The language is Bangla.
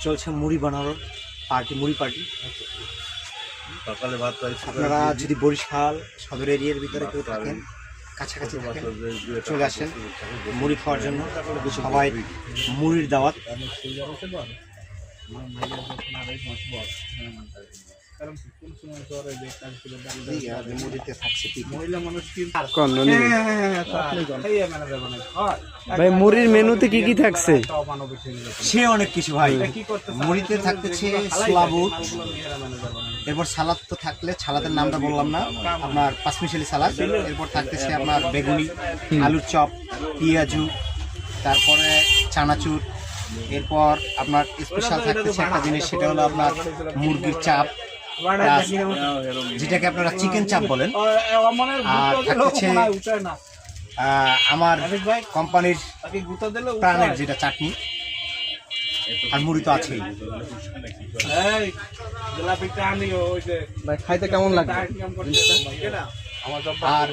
চলছে মুড়ি বানানোর মুড়ি পার্টি। সকালে ভাত পাইছি। আপনারা যদি বরিশাল সদর এরিয়ার ভিতরে কেউ থাকেন, কাছাকাছি থাকেন, চলে আসেন মুড়ি খাওয়ার জন্য। সবাই মুড়ির দাওয়াত। ভাই মুড়ির মেনুতে কি কি থাকছে? সে অনেক কিছু ভাই। মুড়িতে থাকতেছে ছোলা বুট, এরপর সালাদ তো থাকলে, সালাদের নামটা বললাম না, আপনার পাঁচমিশালি সালাদ। এরপর থাকতেছে আপনার বেগুনি, আলুর চপ, পেঁয়াজু, তারপরে চানাচুর। এরপর আপনার স্পেশাল থাকতেছে একটা জিনিস, সেটা হলো আপনার মুরগির চাপ, যেটাকে আপনারা চিকেন চাপ বলেন। আর থাকতেছে আমার কোম্পানির প্রাণের যেটা চাটনি, আর মুড়ি তো আছেই। ভাই খাইতে কেমন লাগে? আর